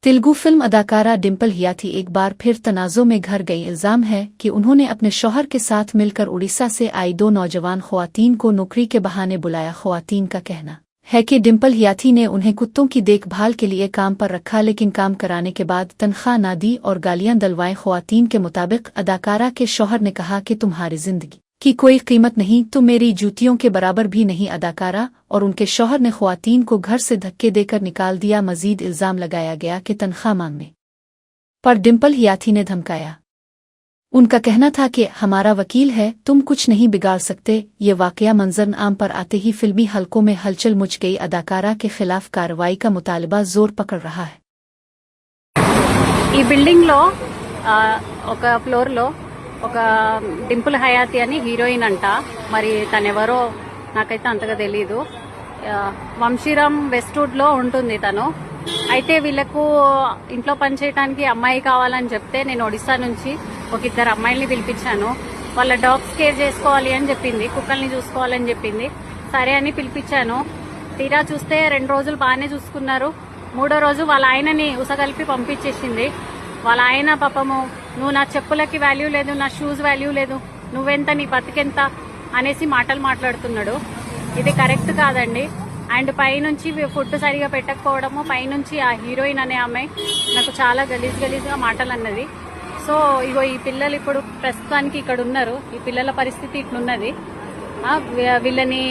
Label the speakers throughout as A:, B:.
A: Telugu film अदाकारा डिम्पल हियाथी एक बार फिर तनाज़ों में घर गई। इल्ज़ाम है कि उन्होंने अपने शौहर के साथ मिलकर उड़ीसा से आई 2 नौजवान ख़वातीन को नौकरी के बहाने बुलाया। ख़वातीन का कहना है कि डिम्पल हियाथी ने उन्हें कुत्तों की देखभाल के लिए काम पर रखा, लेकिन काम कराने के बाद तनख्वाह ना दी और गालियां दलवाएं। ख़वातीन के मुताबिक अदाकारा के शौहर ने कहा कि तुम्हारी जिंदगी की कोई कीमत नहीं, तुम मेरी जूतियों के बराबर भी नहीं। अदाकारा और उनके शौहर ने ख़वातीन को घर से धक्के देकर निकाल दिया। मजीद इल्ज़ाम लगाया गया कि तनख्वाह मांगने पर डिम्पल हियाथी ने धमकाया। उनका कहना था कि हमारा वकील है, तुम कुछ नहीं बिगाड़ सकते। ये वाकया मंजर आम पर आते ही फिल्मी हलकों में हलचल मच गई। अदाकारा के खिलाफ कार्रवाई का मुतालबा जोर पकड़ रहा है।
B: ఈ బిల్డింగ్ లో ఒక ఫ్లోర్ లో ఒక డింపుల్ హయాతి అని హీరోయిన్ అంట. మరి తనెవరో నాకైతే అంతగా తెలీదు. వంశీరామ్ వెస్ట్వుడ్ లో ఉంటుంది తను. అయితే వీళ్లకు ఇంట్లో పనిచేయడానికి అమ్మాయి కావాలని చెప్తే నేను ఒడిశా నుంచి ఒక 2 అమ్మాయిల్ని పిలిపించాను. వాళ్ళ డాగ్స్ కేర్ చేసుకోవాలి అని చెప్పింది, కుక్కల్ని చూసుకోవాలని చెప్పింది. సరే అని పిలిపించాను. తీరా చూస్తే 2 రోజులు బాగానే చూసుకున్నారు. 3వ రోజు వాళ్ళ ఆయనని ఉసగలిపి పంపించేసింది. వాళ్ళ ఆయన పాపము, నువ్వు నా చెప్పులకి వాల్యూ లేదు, నా షూస్ వాల్యూ లేదు, నువ్వెంత, నీ బతికెంత అనేసి మాటలు మాట్లాడుతున్నాడు. ఇది కరెక్ట్ కాదండి. అండ్ పైనుంచి ఫుడ్ సరిగా పెట్టకపోవడము, పైనుంచి ఆ హీరోయిన్ అనే ఆమె నాకు చాలా గలీజ్గా మాటలు అన్నది. సో ఇగో ఈ పిల్లలు ఇప్పుడు ప్రస్తుతానికి ఇక్కడ ఉన్నారు. ఈ పిల్లల పరిస్థితి ఇట్లున్నది. వీళ్ళని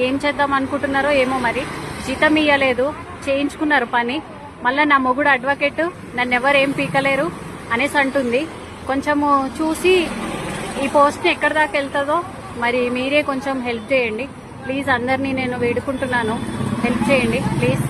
B: ఏం చేద్దాం అనుకుంటున్నారో ఏమో. మరి జీతం ఇయ్యలేదు, చేయించుకున్నారు పని. మళ్ళా నా మొగుడు అడ్వకేట్, నన్ను ఎవరు ఏం పీకలేరు అనేసి అంటుంది. కొంచెము చూసి ఈ పోస్ట్ని ఎక్కడి దాకా వెళ్తుందో మరి మీరే కొంచెం హెల్ప్ చేయండి ప్లీజ్. అందరినీ నేను వేడుకుంటున్నాను, హెల్ప్ చేయండి ప్లీజ్.